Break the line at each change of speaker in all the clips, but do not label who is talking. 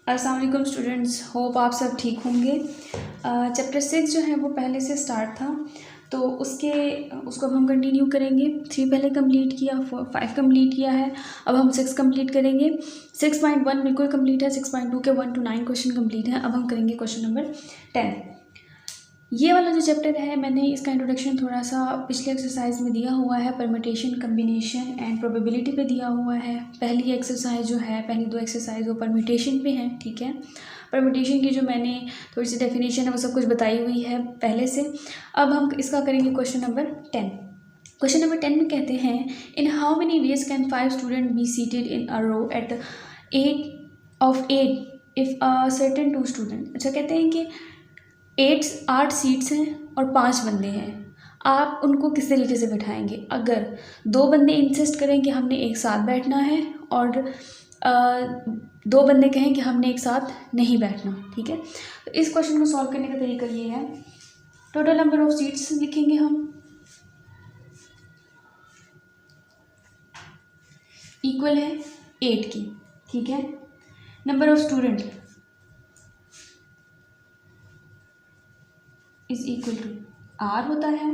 अस्सलाम वालेकुम students, hope आप सब ठीक होंगे। चैप्टर 6 जो है वो पहले से स्टार्ट था, तो उसको अब हम कंटिन्यू करेंगे। 3 पहले कंप्लीट किया, 5 कंप्लीट किया है, अब हम 6 कंप्लीट करेंगे। 6.1 बिल्कुल कंप्लीट है, 6.2 के 1 to 9 क्वेश्चन कंप्लीट है। अब हम करेंगे क्वेश्चन नंबर 10। ये वाला जो चैप्टर है, मैंने इसका इंट्रोडक्शन थोड़ा सा पिछले एक्सरसाइज में दिया हुआ है, परम्यूटेशन, कम्बिनेशन एंड प्रोबेबिलिटी पे दिया हुआ है। पहली एक्सरसाइज जो है, पहली 2 एक्सरसाइज वो परम्यूटेशन पे हैं, ठीक है। परम्यूटेशन की जो मैंने थोड़ी सी डेफिनेशन है वो सब कुछ बताई हुई है पहले से। अब हम इसका करेंगे क्वेश्चन नंबर 10। क्वेश्चन नंबर 10 में कहते हैं, in how many ways can 5 student be seated in a row at 8 if a certain 2 student. अच्छा, कहते हैं कि 8 सीट्स हैं और 5 बंदे हैं, आप उनको किस तरीके से बैठाएंगे। अगर 2 बंदे इंसिस्ट करें कि हमने एक साथ बैठना है और 2 बंदे कहें कि हमने एक साथ नहीं बैठना, ठीक है। तो इस क्वेश्चन को सॉल्व करने का तरीका ये है, टोटल नंबर ऑफ सीट्स लिखेंगे हम, इक्वल है 8 की, ठीक है। Number of student is equal to r होता है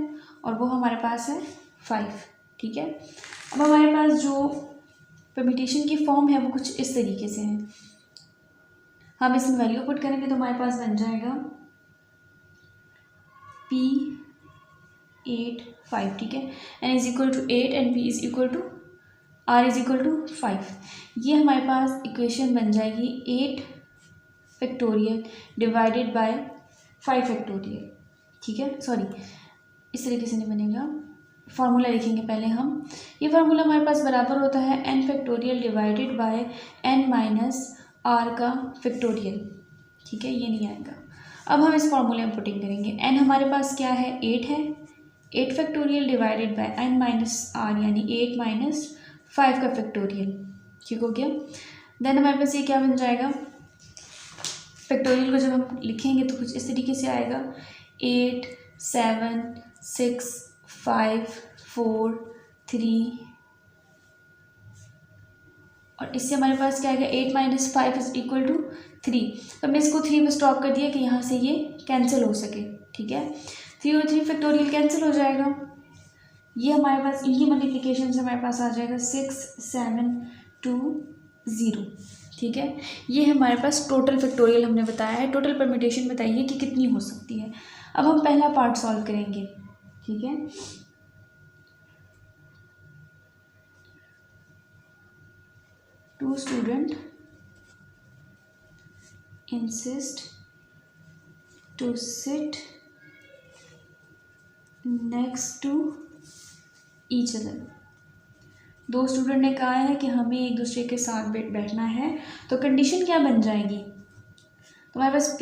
और वो हमारे पास है 5, ठीक है। अब हमारे पास जो परम्यूटेशन की फॉर्म है वो कुछ इस तरीके से है, हम इसमें वैल्यू पुट करेंगे तो हमारे पास बन जाएगा P8 5, ठीक है। n is equal to 8 and P is equal to R is equal to 5। ये हमारे पास इक्वेशन बन जाएगी 8 फैक्टोरियल डिवाइडेड बाय 5 फैक्टोरियल, ठीक है। सॉरी, इस तरीके से नहीं बनेगा, फार्मूला लिखेंगे पहले हम। ये फार्मूला हमारे पास बराबर होता है n factorial divided by n minus r का फैक्टोरियल, ठीक है। ये नहीं आएगा। अब हम इस फार्मूले में पुटिंग करेंगे। n हमारे पास क्या है, 8 है, 8 factorial divided by n minus r यानी 8 माइनस 5 का फैक्टोरियल, ठीक हो गया। देन हमारे पास ये क्या बन जाएगा, फैक्टोरियल को जब हम लिखेंगे तो कुछ इस तरीके से आएगा, 8 7 6 5 4 3 और इससे हमारे पास क्या आएगा, 8 माइनस 5 इज इक्वल टू 3। तो हमने इसको 3 में स्टॉप कर दिया कि यहाँ से ये कैंसिल हो सके, ठीक है। 3 और 3 फैक्टोरियल कैंसिल हो जाएगा। ये हमारे पास इनकी मल्टीप्लिकेशन से हमारे पास आ जाएगा 6 7 2 0, ठीक है। ये हमारे पास टोटल फैक्टोरियल हमने बताया है, टोटल परम्यूटेशन बताइए कि कितनी हो सकती है। अब हम पहला पार्ट सॉल्व करेंगे, ठीक है। Two student insist to sit next to each other। 2 स्टूडेंट ने कहा है कि हमें एक दूसरे के साथ बैठना है, तो कंडीशन क्या बन जाएगी, तो हमारे पास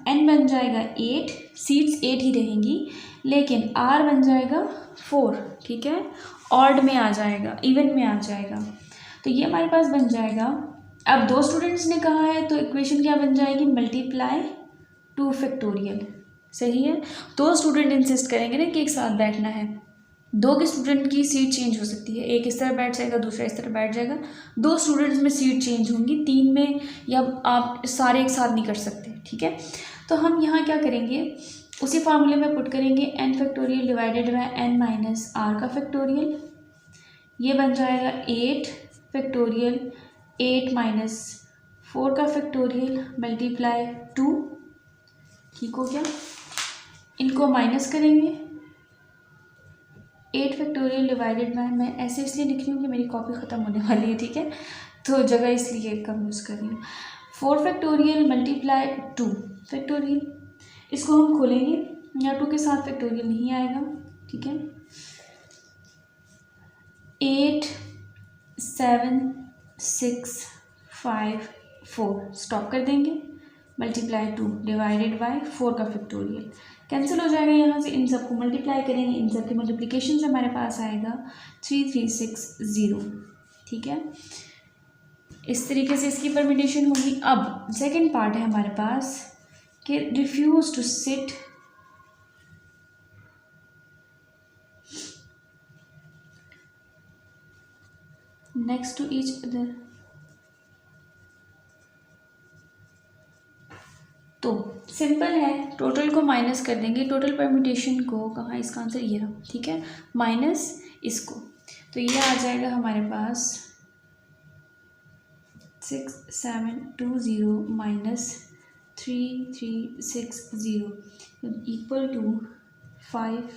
n बन जाएगा 8, सीट्स 8 ही रहेंगी, लेकिन r बन जाएगा 4, ठीक है। ऑड में आ जाएगा, इवन में आ जाएगा, तो ये हमारे पास बन जाएगा। अब 2 स्टूडेंट्स ने कहा है तो इक्वेशन क्या बन जाएगी, मल्टीप्लाई 2 फैक्टोरियल, सही है। 2 स्टूडेंट इंसिस्ट करेंगे ना कि एक साथ बैठना है, 2 के स्टूडेंट की सीट चेंज हो सकती है, एक इस तरह बैठ जाएगा, दूसरा इस तरह बैठ जाएगा, 2 स्टूडेंट्स में सीट चेंज होंगी, 3 में या आप सारे एक साथ नहीं कर सकते, ठीक है। तो हम यहाँ क्या करेंगे, उसी फार्मूले में पुट करेंगे n factorial divided by n minus r का फैक्टोरियल, ये बन जाएगा 8 फैक्टोरियल 8 माइनस 4 का फैक्टोरियल मल्टीप्लाई 2, ठीक हो गया। इनको माइनस करेंगे, 8 फैक्टोरियल डिवाइडेड बाय, मैं ऐसे इसलिए लिख रही हूँ कि मेरी कॉपी ख़त्म होने वाली है, ठीक है, तो जगह इसलिए कम यूज़ कर रही हूँ। 4 फैक्टोरियल मल्टीप्लाई 2 फैक्टोरियल, इसको हम खोलेंगे, यहाँ 2 के साथ फैक्टोरियल नहीं आएगा, ठीक है। 8 7 6 5 4 स्टॉप कर देंगे, मल्टीप्लाई 2 डिवाइडेड बाय 4 का फैक्टोरियल कैंसिल हो जाएगा, यहाँ से इन सबको मल्टीप्लाई करेंगे, इन सब की मल्टीप्लिकेशन से हमारे पास आएगा 3360, ठीक है। इस तरीके से इसकी परम्यूटेशन होगी। अब सेकंड पार्ट है हमारे पास कि refuse to sit next to each other, तो सिंपल है, टोटल को माइनस कर देंगे, टोटल परम्यूटेशन को, कहाँ इसका आंसर ये रहा, ठीक है, माइनस इसको, तो ये आ जाएगा हमारे पास 6720 माइनस 3360 इक्वल टू 5,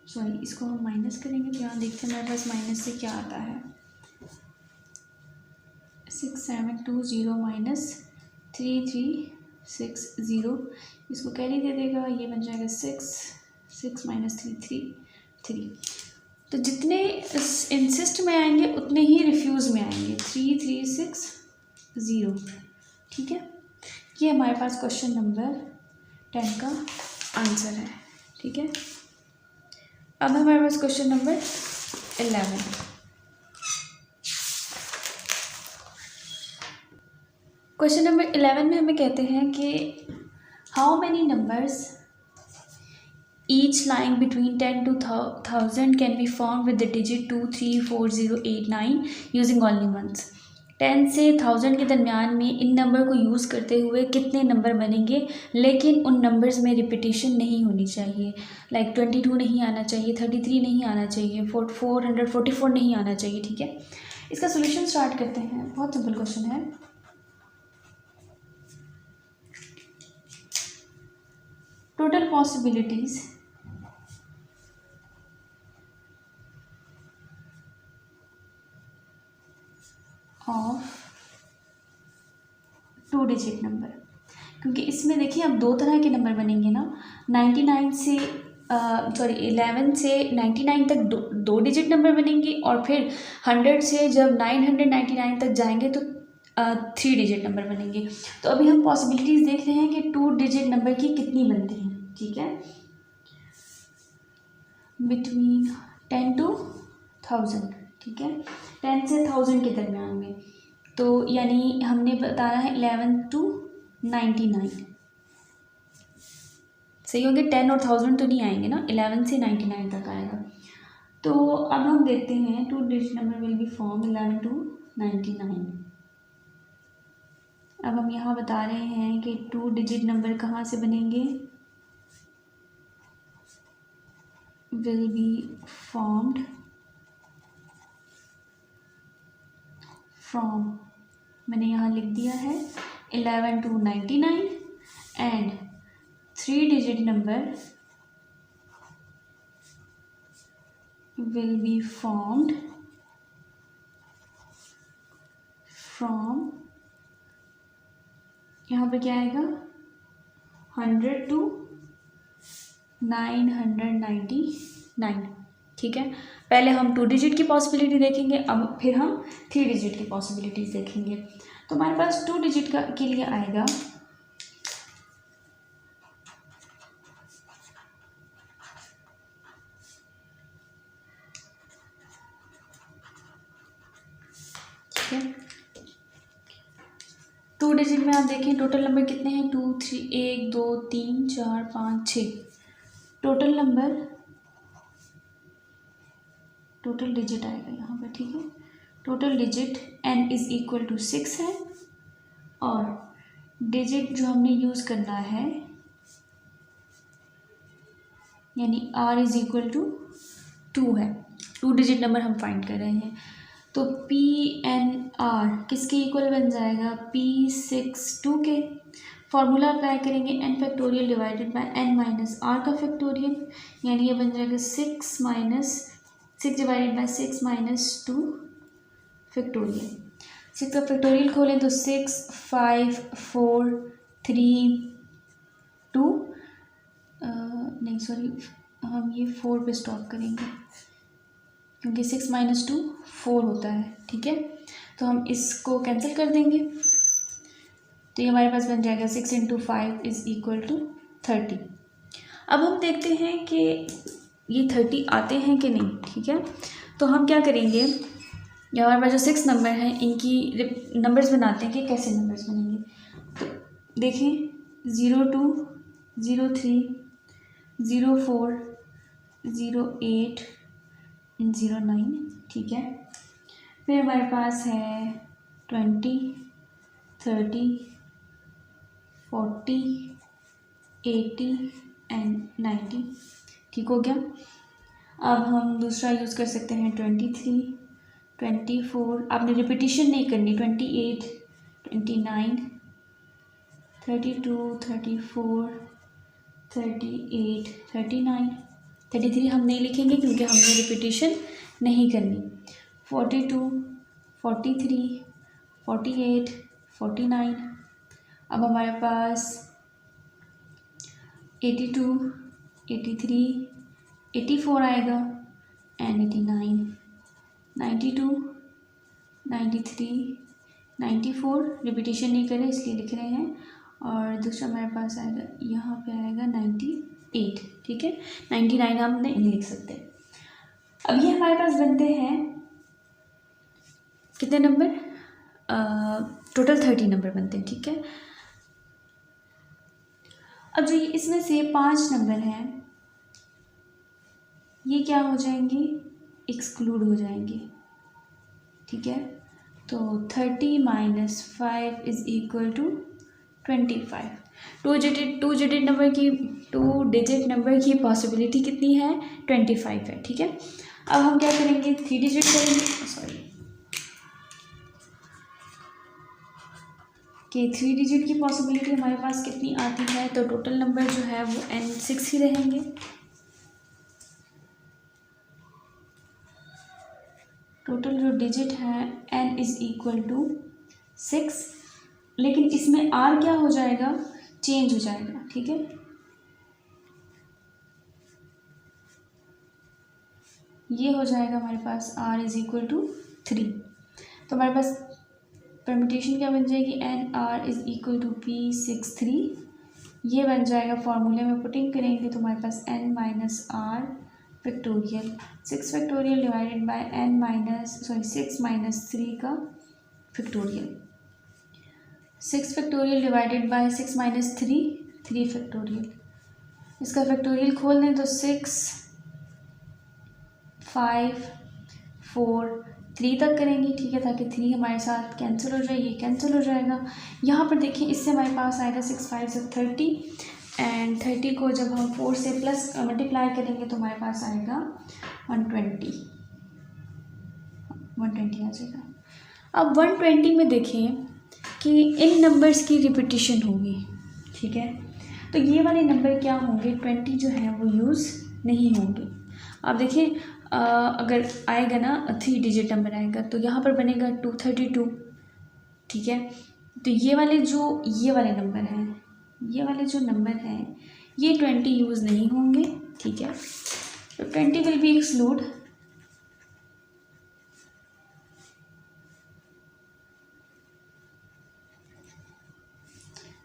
सॉरी इसको हम माइनस करेंगे, तो यहाँ देखते हैं हमारे पास माइनस से क्या आता है, 6720 माइनस 3360, इसको कैरी दे देगा, ये बन जाएगा 6 माइनस 3 तो जितने इंसिस्ट में आएंगे उतने ही रिफ्यूज़ में आएंगे, 3360, ठीक है। ये हमारे पास क्वेश्चन नंबर 10 का आंसर है, ठीक है। अब हमारे पास क्वेश्चन नंबर 11, क्वेश्चन नंबर 11 में हमें कहते हैं कि how many numbers each lying between 10 to 1000 can be form with the digit 2 3 4 0 8 9 using only once. 10 से 1000 के दरमियान में इन नंबर को यूज़ करते हुए कितने नंबर बनेंगे, लेकिन उन नंबर्स में रिपीटिशन नहीं होनी चाहिए, लाइक 22 नहीं आना चाहिए, 33 नहीं आना चाहिए, 444 नहीं आना चाहिए, ठीक है। इसका सोल्यूशन स्टार्ट करते हैं, बहुत सिंपल क्वेश्चन है। Total possibilities of 2 digit number, क्योंकि इसमें देखिए अब दो तरह के नंबर बनेंगे ना, 99 से 11 से 99 तक दो डिजिट नंबर बनेंगे, और फिर 100 से जब 999 तक जाएंगे तो 3 डिजिट नंबर बनेंगे। तो अभी हम पॉसिबिलिटीज़ देख रहे हैं कि 2 डिजिट नंबर की कितनी बनती हैं, ठीक है, बिटवीन 10 to 1000, ठीक है, 10 से 1000 के दरमियान में, तो यानी हमने बताया है 11 to 99, सही होंगे, 10 और 1000 तो नहीं आएंगे ना, 11 से 99 तक आएगा। तो अब हम देखते हैं 2 digit number will be form 11 to 99। अब हम यहाँ बता रहे हैं कि 2 डिजिट नंबर कहाँ से बनेंगे, विल बी फॉर्म्ड फ्रॉम, मैंने यहाँ लिख दिया है 11 to 99 and 3 digit number will be formed from, यहाँ पर क्या आएगा 100 to 999, ठीक है। पहले हम 2 डिजिट की पॉसिबिलिटी देखेंगे, अब फिर हम 3 डिजिट की पॉसिबिलिटीज़ देखेंगे। तो हमारे पास 2 डिजिट का के लिए आएगा ठीक है, 2 डिजिट में आप देखें टोटल नंबर कितने हैं, 2 3 1 2 3 4 5 6, टोटल नंबर, टोटल डिजिट आएगा यहाँ पर, ठीक है, total digit n is equal to 6 है, और डिजिट जो हमने यूज़ करना है यानी r इज़ इक्वल टू 2 है, 2 डिजिट नंबर हम फाइंड कर रहे हैं, तो PNR किसके इक्वल बन जाएगा, P62 के, फॉर्मूला अप्लाई करेंगे n factorial divided by n minus r का फैक्टोरियल, यानी ये बन जाएगा 6 डिवाइडेड बाय 6 माइनस 2 फैक्टोरियल। 6 का फैक्टोरियल खोलें तो 6 5 4 3 2, नहीं सॉरी हम ये 4 पे स्टॉप करेंगे, क्योंकि 6 माइनस 2 4 होता है, ठीक है, तो हम इसको कैंसिल कर देंगे, तो ये हमारे पास बन जाएगा 6 × 5 इज़ इक्वल टू 30। अब हम देखते हैं कि ये 30 आते हैं कि नहीं, ठीक है, तो हम क्या करेंगे, ये हमारे पास जो 6 नंबर हैं इनकी नंबर्स बनाते हैं कि कैसे नंबर्स बनेंगे। तो देखें 02 03 04 08 09, ठीक है, फिर हमारे पास है 20 30 40, 80 एंड 90। ठीक हो गया। अब हम दूसरा यूज़ कर सकते हैं 23, 24, आपने रिपीटिशन नहीं करनी, 28, 29, 32, 34, 38, 39, 33 हम नहीं लिखेंगे क्योंकि हमने रिपीटिशन नहीं करनी। 42, 43, 48, 49। अब हमारे पास 82, 83, 84 आएगा एंड 89, 92, 93, 94 रिपीटिशन नहीं करें इसलिए लिख रहे हैं। और दूसरा हमारे पास आएगा, यहाँ पे आएगा 98। ठीक है, 99 हम नहीं लिख सकते। अब ये हमारे पास बनते हैं कितने नंबर, टोटल 30 नंबर बनते हैं। ठीक है, अब जो इसमें से 5 नंबर हैं ये क्या हो जाएंगे, एक्सक्लूड हो जाएंगे। ठीक है, तो 30 minus 5 is equal to 25। Two digit number की पॉसिबिलिटी कितनी है, 25 है। ठीक है, अब हम क्या करेंगे, 3 डिजिट करेंगे, सॉरी कि 3 डिजिट की पॉसिबिलिटी हमारे पास कितनी आती है, तो टोटल नंबर जो है वो n6 ही रहेंगे। टोटल जो डिजिट है n इज इक्वल टू 6, लेकिन इसमें r क्या हो जाएगा, चेंज हो जाएगा। ठीक है, ये हो जाएगा हमारे पास r इज इक्वल टू 3। तो हमारे पास परम्यूटेशन क्या बन जाएगी, NR is equal to P63। ये बन जाएगा, फॉर्मूले में पुटिंग करेंगे तो हमारे पास n minus r factorial 6 factorial divided by n 6 minus 3 का factorial, 6 factorial divided by 6 minus 3 factorial. इसका फैक्टोरियल खोल दें तो 6, 5, 4, 3 तक करेंगे। ठीक है, ताकि 3 हमारे साथ कैंसिल हो जाए, ये कैंसिल हो जाएगा। यहाँ पर देखिए इससे हमारे पास आएगा 6, 5 से 30 एंड 30 को जब हम 4 से प्लस मल्टीप्लाई करेंगे तो हमारे पास आएगा 120 आ जाएगा। अब 120 में देखें कि इन नंबर्स की रिपीटिशन होगी। ठीक है, तो ये वाले नंबर क्या होंगे, 20 जो है वो यूज़ नहीं होंगे। अब देखिए अगर आएगा ना 3 डिजिट नंबर आएगा तो यहाँ पर बनेगा 232। ठीक है, तो ये वाले नंबर हैं, ये वाले जो नंबर हैं ये 20 यूज़ नहीं होंगे। ठीक है, तो 20 विल बी एक्सक्लूड।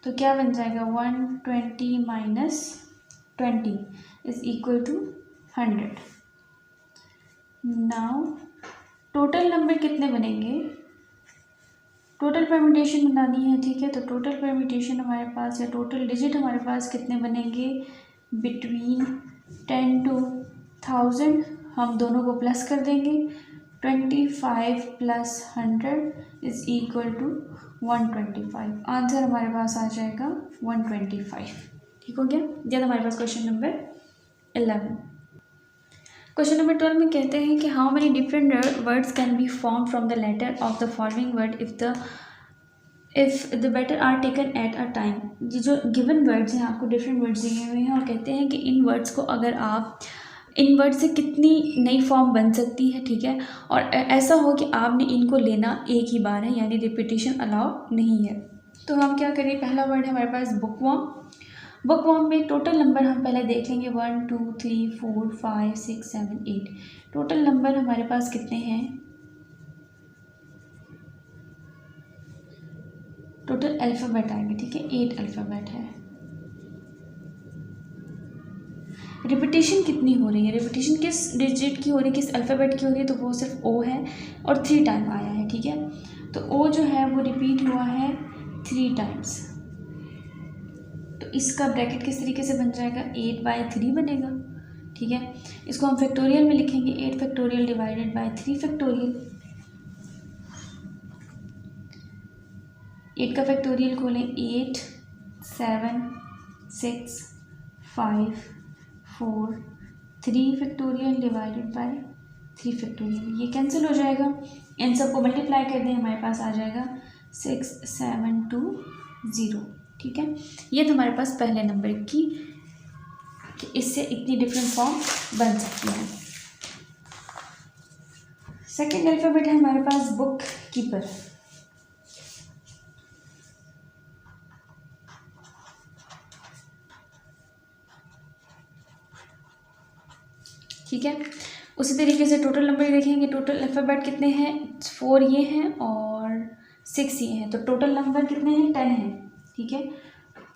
तो क्या बन जाएगा, 120 minus 20 is equal to 100। Now total number कितने बनेंगे, टोटल परम्यूटेशन बनानी है। ठीक है, तो टोटल परम्यूटेशन हमारे पास या टोटल डिजिट हमारे पास कितने बनेंगे, बिटवीन 10 to 1000 हम दोनों को प्लस कर देंगे। 25 plus 100 is equal to 125। Answer हमारे पास आ जाएगा 125। ठीक हो गया, ये हमारे पास क्वेश्चन नंबर 11। क्वेश्चन नंबर 12 में कहते हैं कि how many different words can be form from the letter of the following word if the better are taken at a time. ये जो गिवन वर्ड्स हैं आपको डिफरेंट वर्ड्स दिए हुए हैं और कहते हैं कि इन वर्ड्स को अगर आप इन वर्ड से कितनी नई फॉर्म बन सकती है। ठीक है, और ऐसा हो कि आपने इनको लेना एक ही बार है, यानी रिपीटिशन अलाउ नहीं है। तो हम क्या करें, पहला वर्ड है हमारे पास बुकवर्म। बुकवर्म में टोटल नंबर हम पहले देख लेंगे, 1 2 3 4 5 6 7 8। टोटल नंबर हमारे पास कितने हैं, टोटल अल्फ़ाबेट आएंगे। ठीक है, 8 अल्फ़ाबेट है। रिपीटिशन कितनी हो रही है, रिपीटिशन किस डिजिट की हो रही है, किस अल्फ़ाबेट की हो रही है, तो वो सिर्फ ओ है और 3 टाइम आया है। ठीक है, तो ओ जो है वो रिपीट हुआ है 3 टाइम्स। तो इसका ब्रैकेट किस तरीके से बन जाएगा, 8/3 बनेगा। ठीक है, इसको हम फैक्टोरियल में लिखेंगे, 8 फैक्टोरियल डिवाइडेड बाय 3 फैक्टोरियल। 8 का फैक्टोरियल खोलें, 8 7 6 5 4 3 फैक्टोरियल डिवाइडेड बाय 3 फैक्टोरियल, ये कैंसिल हो जाएगा। इन सबको मल्टीप्लाई कर दें, हमारे पास आ जाएगा 6720। ठीक है, ये तो हमारे पास पहले नंबर की कि इससे इतनी डिफरेंट फॉर्म बन सकती है। सेकेंड अल्फ़ाबेट है हमारे पास बुक कीपर। ठीक है, उसी तरीके से टोटल नंबर देखेंगे। टोटल अल्फ़ाबेट कितने हैं, 4 ये हैं और 6 ये हैं, तो टोटल नंबर कितने हैं, 10 हैं। ठीक है,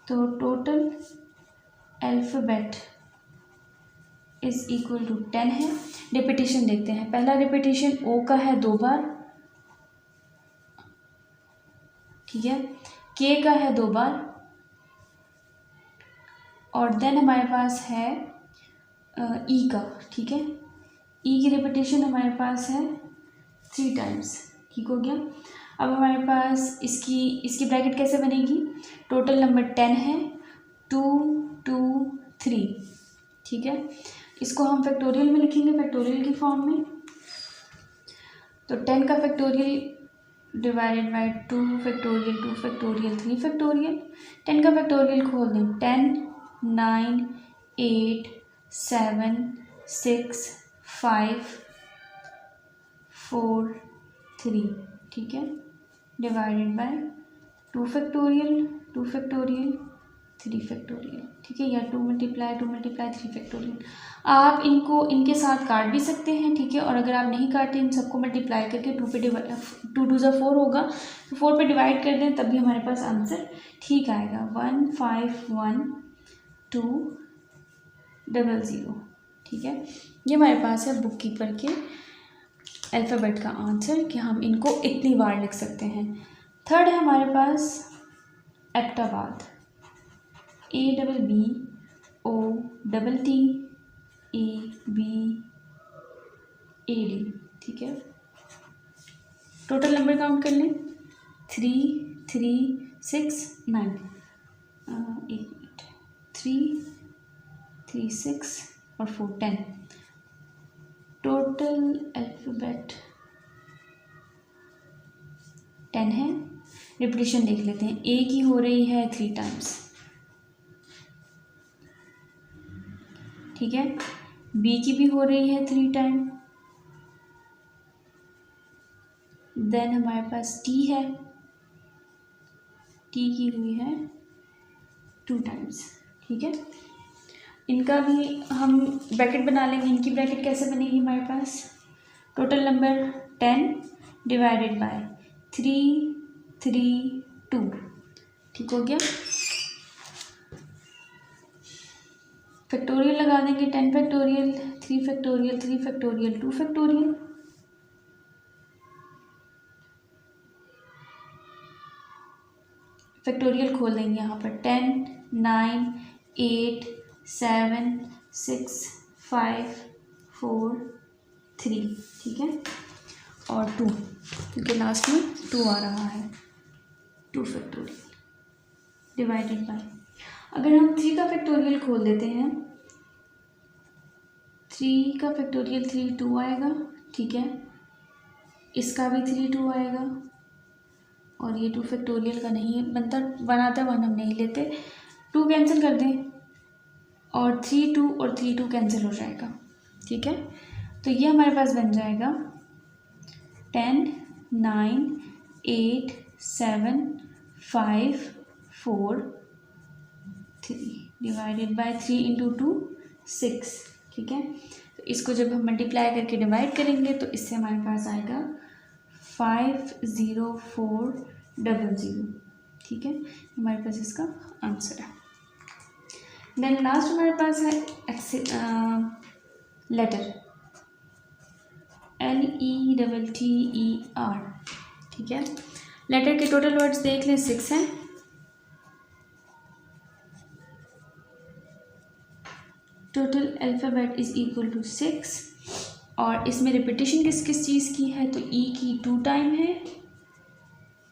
तो total alphabet is equal to 10 है। रिपीटिशन देखते हैं, पहला रिपीटिशन ओ का है 2 बार। ठीक है, के का है 2 बार, और देन हमारे पास है ई का। ठीक है, ई की रिपीटिशन हमारे पास है 3 टाइम्स। ठीक हो गया। अब हमारे पास इसकी ब्रैकेट कैसे बनेगी, टोटल नंबर 10 है, 2 2 3। ठीक है, इसको हम फैक्टोरियल में लिखेंगे, फैक्टोरियल की फॉर्म में। तो 10 का factorial divided bye 2 factorial 2 factorial 3 factorial. 10 का फैक्टोरियल खोल दें, 10 9 8 7 6 5 4 3। ठीक है, divided by 2 factorial 2 factorial 3 factorial. ठीक है, या 2 मल्टीप्लाई 3 फैक्टोरियल। आप इनको इनके साथ काट भी सकते हैं। ठीक है, और अगर आप नहीं काटते, इन सबको मल्टीप्लाई करके 2 पे 2 2 4 होगा, तो 4 पे डिवाइड कर दें, तब भी हमारे पास आंसर ठीक आएगा। 151200। ठीक है, ये हमारे पास है बुक कीपर के अल्फ़ाबेट का आंसर कि हम इनको इतनी बार लिख सकते हैं। थर्ड है हमारे पास एबटाबाद, ABBOTTABAD। ठीक है, टोटल नंबर काउंट कर लें, 3 3 6 9, 8 3 3 6 और 4 10। टोटल अल्फ़ाबेट 10 है। रिपीटिशन देख लेते हैं, ए की हो रही है 3 टाइम्स। ठीक है, बी की भी हो रही है 3 टाइम। देन हमारे पास टी है, टी की हुई है 2 टाइम्स। ठीक है, इनका भी हम ब्रैकेट बना लेंगे। इनकी ब्रैकेट कैसे बनेगी, हमारे पास टोटल नंबर 10 डिवाइडेड बाय 3 3 2। ठीक हो गया, फैक्टोरियल लगा देंगे, 10 factorial 3 factorial 3 factorial 2 factorial. Factorial खोल देंगे यहाँ पर, 10 9 8 7 6 5 4 3। ठीक है, और 2, क्योंकि लास्ट में 2 आ रहा है, 2 फैक्टोरियल डिवाइडेड बाय, अगर हम 3 का फैक्टोरियल खोल देते हैं, 3 का फैक्टोरियल 3 2 आएगा। ठीक है, इसका भी 3 2 आएगा, और ये 2 फैक्टोरियल का नहीं बनता, बनाता 1 हम नहीं लेते, 2 कैंसिल कर दें, और 3 2 और 3 2 कैंसिल हो जाएगा। ठीक है, तो ये हमारे पास बन जाएगा 10 9 8 7 5 4 3 डिवाइडेड बाय 3 इंटू 2 6। ठीक है, तो इसको जब हम मल्टीप्लाई करके डिवाइड करेंगे, तो इससे हमारे पास आएगा 50400। ठीक है, हमारे पास इसका आंसर है। देन लास्ट हमारे पास है लेटर, LETTER। ठीक है, लेटर के टोटल वर्ड्स देख लें, 6 हैं। Total alphabet is equal to 6, और इसमें रिपीटिशन किस किस चीज़ की है, तो ई की 2 टाइम है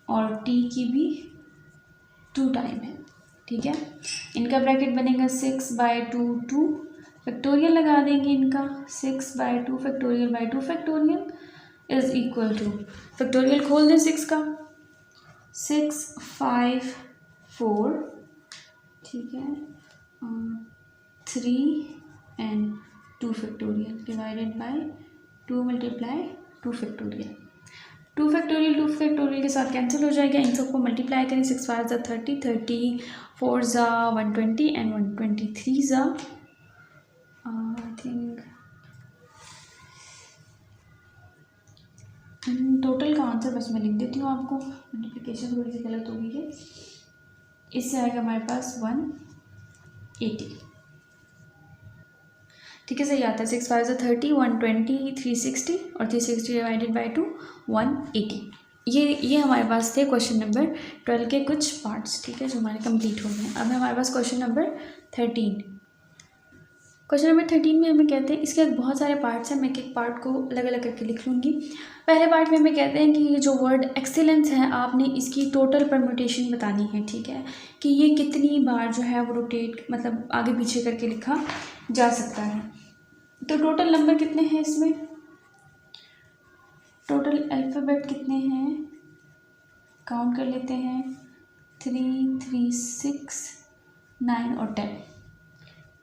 और टी की भी 2 टाइम है। ठीक है। इनका ब्रैकेट बनेगा 6/2 2 फैक्टोरियल लगा देंगे इनका 6/2 factorial by 2 factorial is equal two factorial खोल दें 6 का 6 5 4 ठीक है 3 and 2 factorial divided bye 2 multiply 2 factorial 2 factorial के साथ कैंसिल हो जाएगा। इन सबको मल्टीप्लाई करें 6 5 ज़ा 30 30 4 ज़ा 120 एंड 123 ज़ा आई थिंक टोटल का आंसर बस मैं लिख देती हूँ आपको, मल्टीप्लिकेशन थोड़ी सी गलत हो गई है। इससे आएगा हमारे पास 180 ठीक है, सही आता है। 6 5 ज़ा 30 120 360 और 360 डिवाइडेड बाई 2 180। ये हमारे पास थे क्वेश्चन नंबर 12 के कुछ पार्ट्स, ठीक है, जो हमारे कंप्लीट हो गए। अब हमारे पास क्वेश्चन नंबर 13। क्वेश्चन नंबर 13 में हमें कहते हैं, इसके बहुत सारे पार्ट्स हैं, मैं एक एक पार्ट को अलग अलग करके लिख लूँगी। पहले पार्ट में हमें कहते हैं कि ये जो वर्ड एक्सीलेंस है आपने इसकी टोटल परम्यूटेशन बतानी है, ठीक है, कि ये कितनी बार जो है वो रोटेट मतलब आगे पीछे करके लिखा जा सकता है। तो टोटल नंबर कितने हैं इसमें, टोटल अल्फ़ाबेट कितने हैं, काउंट कर लेते हैं 3 3 6 9 और 10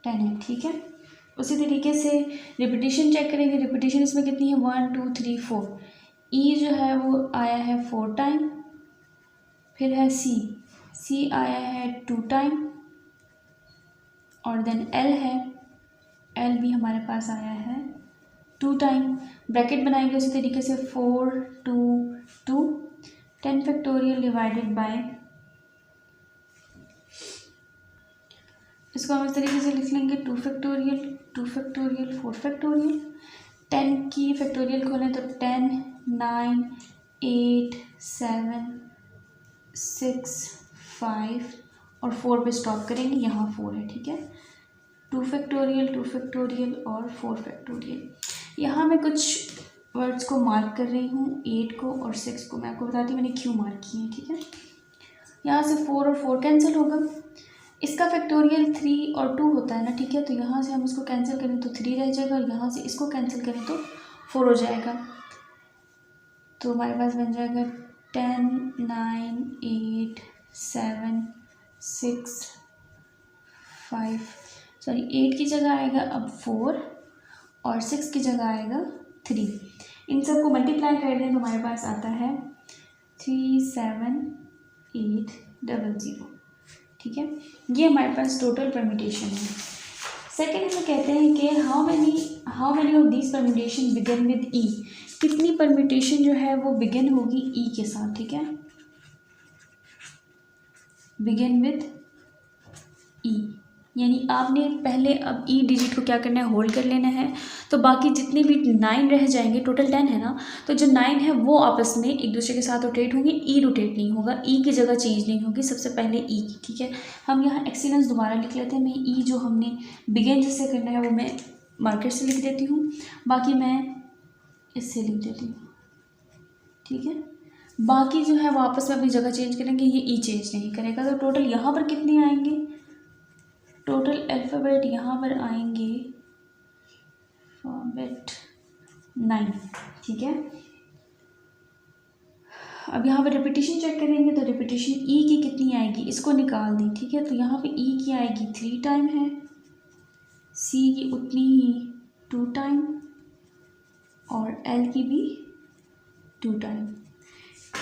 है, ठीक है। उसी तरीके से रिपीटिशन चेक करेंगे, रिपीटिशन इसमें कितनी है 1 2 3 4। ई जो है वो आया है 4 टाइम, फिर है सी आया है 2 टाइम और देन एल है, एल भी हमारे पास आया है 2 टाइम। ब्रैकेट बनाएंगे उसी तरीके से 4 2 2 10 फैक्टोरियल डिवाइडेड बाय, इसको हम इस तरीके से लिख लेंगे 2 फैक्टोरियल 4 फैक्टोरियल। 10 की फैक्टोरियल खोलें तो 10 9 8 7 6 5 और 4 पे स्टॉप करेंगे, यहाँ 4 है, ठीक है। 2 फैक्टोरियल और 4 फैक्टोरियल। यहाँ मैं कुछ वर्ड्स को मार्क कर रही हूँ, 8 को और 6 को मैं आपको बताती हूँ मैंने क्यों मार्क किए हैं, ठीक है। यहाँ से 4 और 4 कैंसिल होगा, इसका फैक्टोरियल 3 और 2 होता है ना, ठीक है। तो यहाँ से हम इसको कैंसिल करें तो 3 रह जाएगा और यहाँ से इसको कैंसिल करें तो 4 हो जाएगा। तो हमारे पास बन जाएगा 10 9 8 7 6 5 सॉरी 8 की जगह आएगा अब 4 और 6 की जगह आएगा 3। इन सब को मल्टीप्लाई कर दें तो हमारे पास आता है 37800, ठीक है। ये हमारे पास टोटल परम्यूटेशन है। सेकेंड में कहते हैं कि how many of this permutation begin with E, कितनी परम्यूटेशन जो है वो बिगिन होगी ई के साथ, ठीक है, बिगिन विद ई, यानी आपने पहले अब ई डिजिट को क्या करना है, होल्ड कर लेना है। तो बाकी जितने भी 9 रह जाएंगे, टोटल 10 है ना, तो जो 9 है वो आपस में एक दूसरे के साथ रोटेट होंगे, ई रोटेट नहीं होगा, ई की जगह चेंज नहीं होगी, सबसे पहले ई की, ठीक है। हम यहाँ एक्सीलेंस दोबारा लिख लेते हैं, मैं ई जो हमने बिगिन जिससे करना है वो मैं मार्कर से लिख देती हूँ, बाकी मैं इससे लिख देती हूँ, ठीक है। बाकी जो है वो आपस में अपनी जगह चेंज करेंगे, ये ई चेंज नहीं करेगा। तो टोटल यहाँ पर कितने आएंगे, टोटल अल्फ़ाबेट यहाँ पर आएंगे 9, ठीक है। अब यहाँ पर रिपीटिशन चेक करेंगे तो रिपीटिशन ई की कितनी आएगी, इसको निकाल दें, ठीक है। तो यहाँ पे ई की आएगी 3 टाइम है, सी की उतनी ही 2 टाइम और एल की भी 2 टाइम।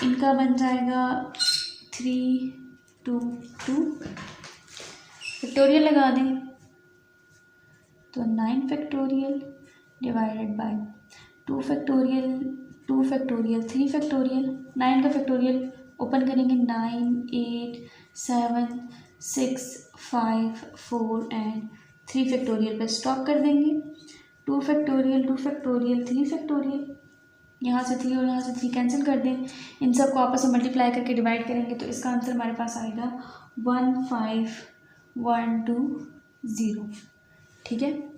इनका बन जाएगा 3 2 2 फैक्टोरियल लगा दें तो 9 factorial divided bye 2 factorial 3 factorial. 9 का फैक्टोरियल ओपन करेंगे 9 8 7 6 5 4 एंड 3 फैक्टोरियल पे स्टॉप कर देंगे। 2 फैक्टोरियल 3 फैक्टोरियल, यहाँ से 3 और यहाँ से 3 कैंसिल कर दें, इन सब को आपस में मल्टीप्लाई करके डिवाइड करेंगे तो इसका आंसर हमारे पास आएगा 15120, ठीक है।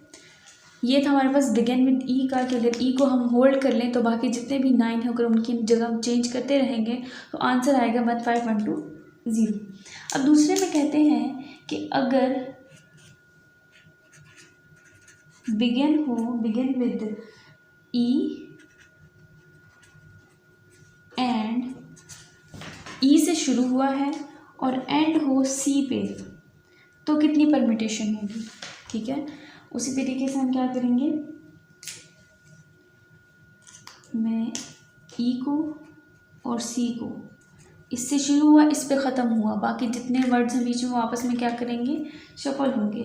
ये था हमारे पास बिगिन विद ई का, कि अगर ई को हम होल्ड कर लें तो बाकी जितने भी 9 हैं अगर उनकी जगह हम चेंज करते रहेंगे तो आंसर आएगा 1512 ज़ीरो। अब दूसरे में कहते हैं कि अगर बिगिन विद ई एंड ई से शुरू हुआ है और एंड हो सी पे, तो कितनी परम्यूटेशन होगी। ठीक है, उसी तरीके से हम क्या करेंगे, मैं ई को और सी को, इससे शुरू हुआ इस पे ख़त्म हुआ, बाकी जितने वर्ड्स हैं बीच में वो आपस में क्या करेंगे, शफल होंगे।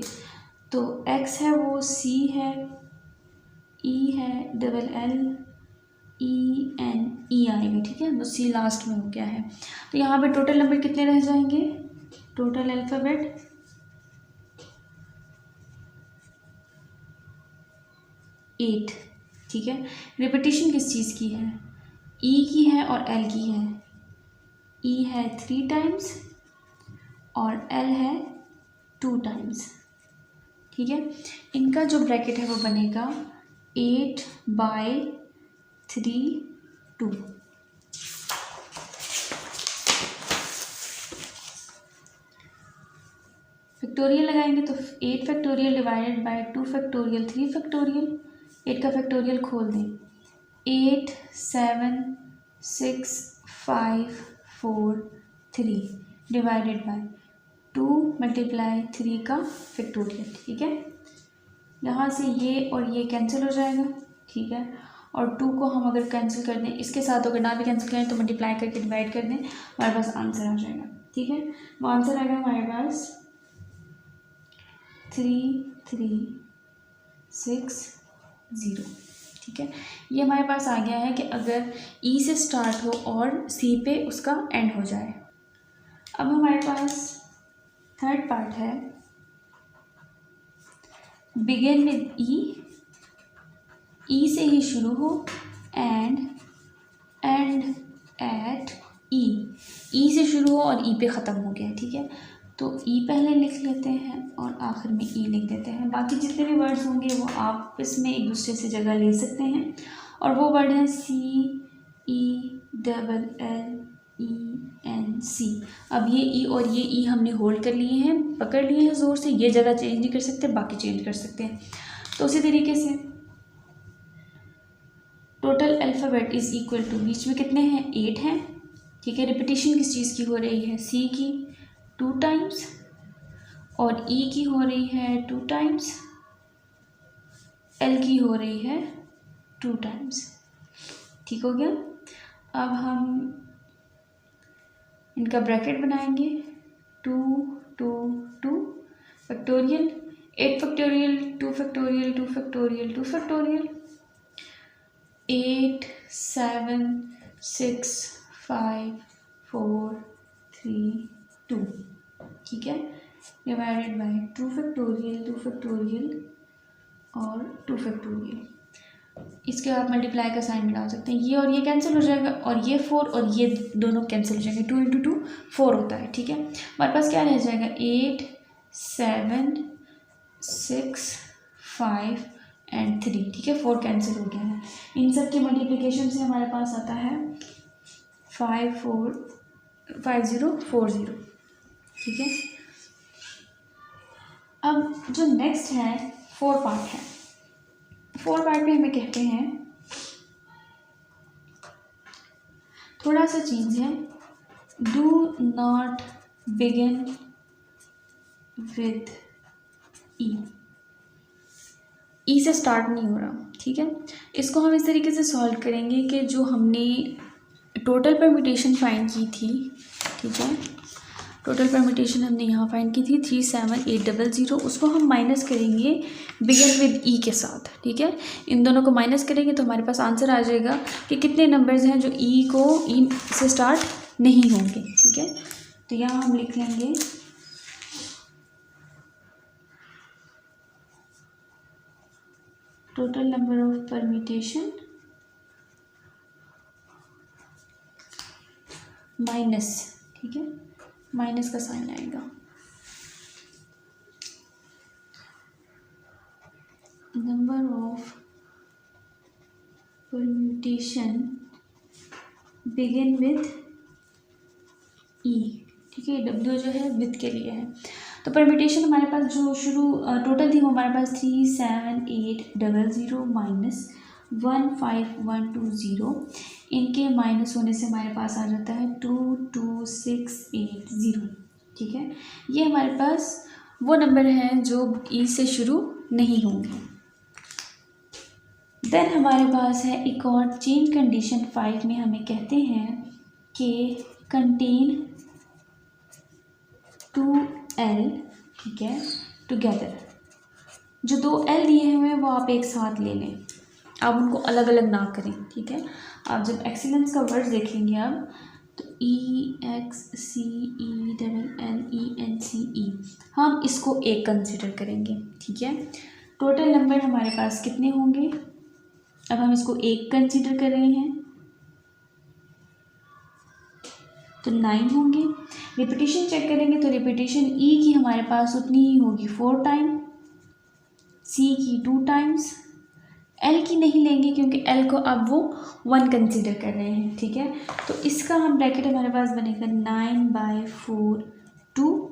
तो एक्स है वो सी है, ई है double L E N E आएगा। ठीक है, तो सी लास्ट में हो गया है। तो यहाँ पे टोटल नंबर कितने रह जाएंगे, टोटल अल्फ़ाबेट 8। ठीक है, रिपीटिशन किस चीज़ की है, ई की है और एल की है। ई है 3 टाइम्स और एल है 2 टाइम्स। ठीक है, इनका जो ब्रैकेट है वो बनेगा 8/3 2। फैक्टोरियल लगाएंगे तो 8 factorial divided bye 2 factorial 3 factorial. 8 का फैक्टोरियल खोल दें, 8 7 6 5 4 3 डिवाइडेड बाय 2 मल्टीप्लाई 3 का फैक्टोरियल। ठीक है, यहाँ से ये और ये कैंसिल हो जाएगा। ठीक है, और 2 को हम अगर कैंसिल कर दें, इसके साथ अगर ना भी कैंसिल करें तो मल्टीप्लाई करके डिवाइड कर दें, हमारे पास आंसर आ जाएगा। ठीक है, वो आंसर आएगा हमारे पास 3360। ठीक है, ये हमारे पास आ गया है कि अगर ई से स्टार्ट हो और सी पे उसका एंड हो जाए। अब हमारे पास थर्ड पार्ट है, बिगिन विद ई से ही शुरू हो एंड एंड एट ई से शुरू हो और ई पे ख़त्म हो गया। ठीक है, तो ई पहले लिख लेते हैं और आखिर में ई लिख देते हैं। बाकी जितने भी वर्ड्स होंगे वो आप इसमें एक दूसरे से जगह ले सकते हैं, और वो वर्ड हैं C E double L E N C. अब ये ई और ये ई हमने होल्ड कर लिए हैं, पकड़ लिए हैं ज़ोर से, ये जगह चेंज नहीं कर सकते, बाकी चेंज कर सकते हैं। तो उसी तरीके से total alphabet is equal to, बीच में कितने हैं, 8 हैं। ठीक है, रिपीटिशन किस चीज़ की हो रही है, सी की 2 टाइम्स और ई की हो रही है 2 टाइम्स, एल की हो रही है 2 टाइम्स। ठीक हो गया। अब हम इनका ब्रैकेट बनाएंगे, 2 2 2 factorial, 8 factorial 2 factorial 2 factorial 2 factorial, 8 7 6 5 4 3 2। ठीक है, डिवाइडेड बाय 2 फैक्टोरियल 2 फैक्टोरियल और 2 फैक्टोरियल। इसके आप मल्टीप्लाई का साइन भी डाल सकते हैं, ये और ये कैंसिल हो जाएगा और ये 4 और ये दोनों कैंसिल हो जाएंगे, 2 × 2 4 होता है। ठीक है, हमारे पास क्या रह जाएगा, 8 7 6 5 एंड 3। ठीक है, 4 कैंसिल हो गया है। इन सब की मल्टीप्लिकेशन से हमारे पास आता है 5040। ठीक है, अब जो नेक्स्ट है 4 पार्ट है, 4 पार्ट में हमें कहते हैं थोड़ा सा चेंज है, डू नॉट बिगिन विद ई से स्टार्ट नहीं हो रहा। ठीक है, इसको हम इस तरीके से सॉल्व करेंगे कि जो हमने टोटल परम्यूटेशन फाइंड की थी, ठीक है, टोटल परम्यूटेशन हमने यहाँ फाइंड की थी 37800, उसको हम माइनस करेंगे बिगिन विद ई के साथ। ठीक है, इन दोनों को माइनस करेंगे तो हमारे पास आंसर आ जाएगा कि कितने नंबर्स हैं जो ई से स्टार्ट नहीं होंगे। ठीक है, तो यहाँ हम लिख लेंगे total number of permutation minus, ठीक है, माइनस का साइन आएगा, number of permutation begin with E. ठीक ठीक है, W जो है विथ के लिए है। तो परमिटेशन हमारे पास जो शुरू टोटल थी वो हमारे पास 37800 माइनस 15120, इनके माइनस होने से हमारे पास आ जाता है 22680। ठीक है, ये हमारे पास वो नंबर हैं जो ई से शुरू नहीं होंगे। देन हमारे पास है एक और चेंज कंडीशन 5 में हमें कहते हैं कि कंटेन 2L, ठीक है, टुगेदर। जो 2L दिए हुए हैं वो आप एक साथ ले लें, आप उनको अलग अलग ना करें। ठीक है, आप जब एक्सीलेंस का वर्ड देखेंगे अब तो EXCELLENCE, हम इसको एक कंसिडर करेंगे। ठीक है, टोटल नंबर हमारे पास कितने होंगे, अब हम इसको एक कंसिडर कर रहे हैं तो 9 होंगे। रिपीटेशन चेक करेंगे तो रिपीटेशन ई की हमारे पास उतनी ही होगी 4 टाइम, सी की 2 टाइम्स, एल की नहीं लेंगे क्योंकि एल को अब वो 1 कंसिडर कर रहे हैं। ठीक है, तो इसका हम ब्रैकेट हमारे पास बनेगा 9/4 2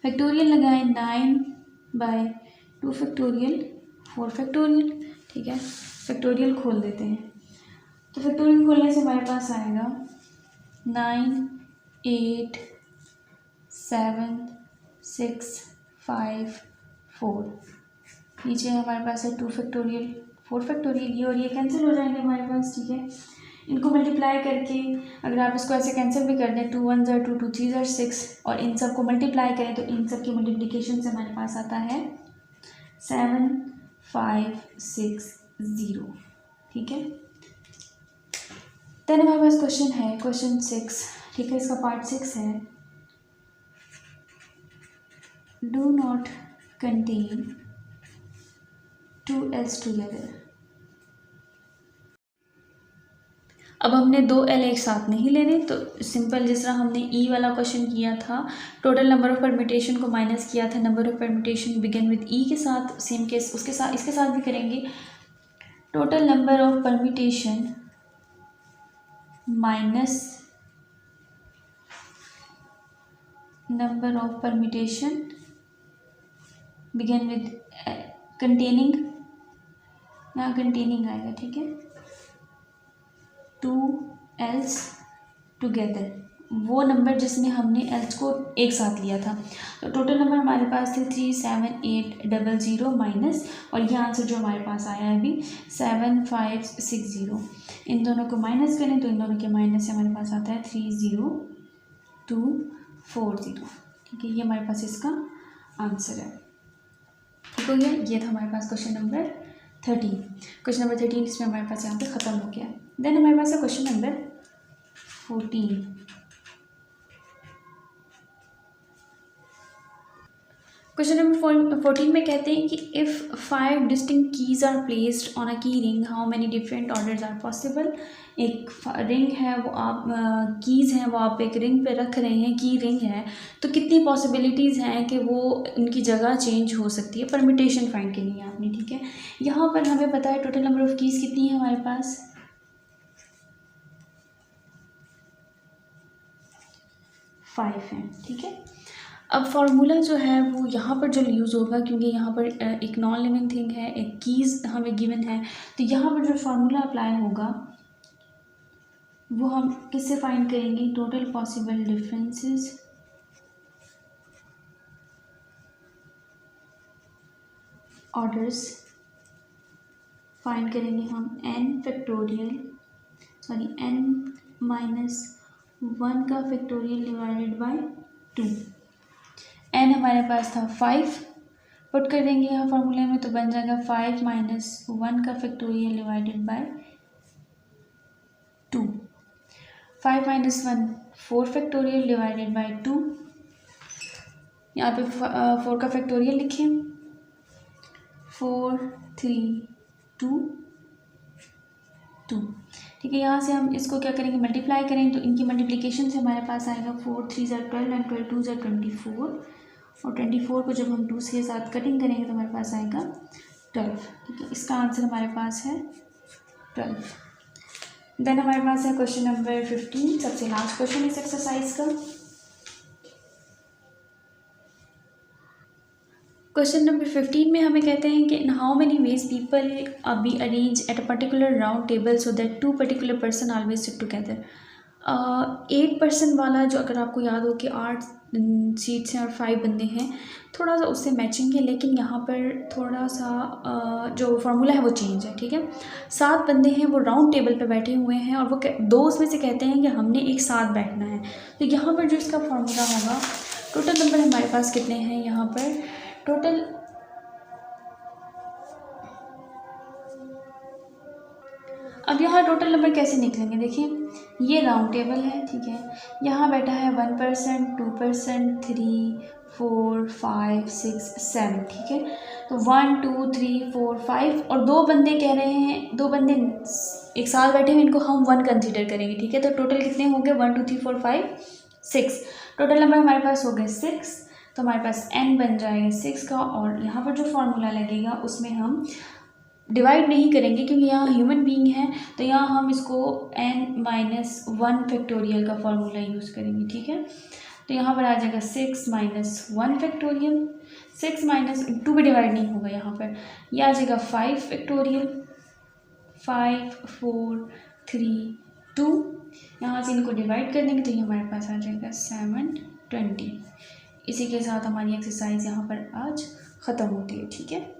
फैक्टोरियल लगाएं 9/2 फैक्टोरियल 4 फैक्टोरियल। ठीक है, फैक्टोरियल खोल देते हैं तो फैक्टोरियल खोलने से हमारे पास आएगा 9 8 7 6 5 4, नीचे हमारे पास है 2 फैक्टोरियल 4 फैक्टोरियल, ये और ये कैंसिल हो जाएंगे हमारे पास। ठीक है, इनको मल्टीप्लाई करके अगर आप इसको ऐसे कैंसिल भी कर दें 2 1 2 2 3 6 और इन सब को मल्टीप्लाई करें तो इन सब की मल्टीप्लिकेशन से हमारे पास आता है 7560। ठीक है, देन हमारे पास क्वेश्चन है क्वेश्चन 6। ठीक है, इसका पार्ट 6 है, do not contain 2L's together. अब हमने 2L एक साथ नहीं लेने, तो सिंपल जिस तरह हमने ई वाला क्वेश्चन किया था, टोटल नंबर ऑफ परम्यूटेशन को माइनस किया था number of permutation begin with E के साथ, सेम केस उसके साथ इसके साथ भी करेंगे। Total number of permutation minus number of permutation begin with containing, यहाँ कंटेनिंग आएगा। ठीक है, 2L's टुगेदर, वो नंबर जिसमें हमने L's को एक साथ लिया था। तो टोटल नंबर हमारे पास थे 37800 माइनस, और ये आंसर जो हमारे पास आया है अभी 7560, इन दोनों को माइनस करें तो इन दोनों के माइनस से हमारे पास आता है 30240। ठीक है, ये हमारे पास इसका आंसर है। ठीक हो गया, ये था हमारे पास क्वेश्चन नंबर 13। क्वेश्चन नंबर 13 इसमें हमारे पास यहाँ पे ख़त्म हो गया। देन हमारे पास है क्वेश्चन नंबर 14। क्वेश्चन नंबर 14 में कहते हैं कि if 5 distinct keys are placed on a key ring how many different orders are possible. एक रिंग है, वो आप कीज़ हैं वो आप एक रिंग पे रख रहे हैं, की रिंग है, तो कितनी पॉसिबिलिटीज़ हैं कि वो उनकी जगह चेंज हो सकती है, परम्यूटेशन फाइंड करनी है आपने। ठीक है, यहाँ पर हमें पता है टोटल नंबर ऑफ़ कीज़ कितनी है हमारे पास 5 है। ठीक है, अब फार्मूला जो है वो यहाँ पर जो यूज़ होगा, क्योंकि यहाँ पर एक नॉन लिविंग थिंग है, एक कीज़ हमें गिवन है, तो यहाँ पर जो फार्मूला अप्लाई होगा वो हम किससे फाइंड करेंगे, total possible differences orders find करेंगे हम n माइनस 1 का फैक्टोरियल डिवाइडेड बाय 2। n हमारे पास था 5, पुट कर देंगे यहाँ फार्मूले में तो बन जाएगा 5 माइनस 1 का factorial divided bye 2। 5 minus 1 4 factorial divided bye 2, यहाँ पे 4 का फैक्टोरियल लिखें 4 3 2 2। ठीक है, यहाँ से हम इसको क्या करेंगे, मल्टीप्लाई करें तो इनकी मल्टीप्लिकेशन से हमारे पास आएगा 4 3 = 12 एंड 12 2 = 24, और 24 को जब हम 2 के साथ कटिंग करेंगे तो हमारे पास आएगा 12। ठीक है, इसका आंसर हमारे पास है 12। देन हमारे पास है क्वेश्चन नंबर 15, सबसे लास्ट क्वेश्चन इस एक्सरसाइज का। क्वेश्चन नंबर 15 में हमें कहते हैं कि इन how many veg people be arrange at a particular round table so that 2 particular person always sit together. 8 person वाला, जो अगर आपको याद हो कि 8 सीट्स हैं और 5 बंदे हैं, थोड़ा सा उससे मैचिंग है, लेकिन यहाँ पर थोड़ा सा जो फार्मूला है वो चेंज है। ठीक है, 7 बंदे हैं, वो राउंड टेबल पे बैठे हुए हैं और वो 2 उसमें से कहते हैं कि हमने एक साथ बैठना है। तो यहाँ पर जो इसका फार्मूला होगा, टोटल नंबर हमारे पास कितने हैं यहाँ पर, टोटल अब यहाँ टोटल नंबर कैसे निकलेंगे, देखिए ये राउंड टेबल है। ठीक है, यहाँ बैठा है 1%, 2%, 3, 4, 5, 6, 7। ठीक है, तो 1, 2, 3, 4, 5 और 2 बंदे कह रहे हैं, 2 बंदे एक साथ बैठे हैं, इनको हम 1 कंसीडर करेंगे। ठीक है, तो टोटल कितने हो गए, 1, 2, 3, 4, 5, 6। टोटल नंबर हमारे पास हो गए 6, तो हमारे पास n बन जाएगा 6 का। और यहाँ पर जो फार्मूला लगेगा उसमें हम डिवाइड नहीं करेंगे क्योंकि यहाँ ह्यूमन बीइंग है, तो यहाँ हम इसको n-1 फैक्टोरियल का फार्मूला यूज़ करेंगे। ठीक है, तो यहाँ पर आ जाएगा 6-1 फैक्टोरियल, 6 - 2 भी डिवाइड नहीं होगा यहाँ पर, यह आ जाएगा 5 फैक्टोरियल, 5, 4, 3, 2। यहाँ से इनको डिवाइड कर देंगे तो ये हमारे पास आ जाएगा 720। इसी के साथ हमारी एक्सरसाइज यहाँ पर आज ख़त्म होती है। ठीक है।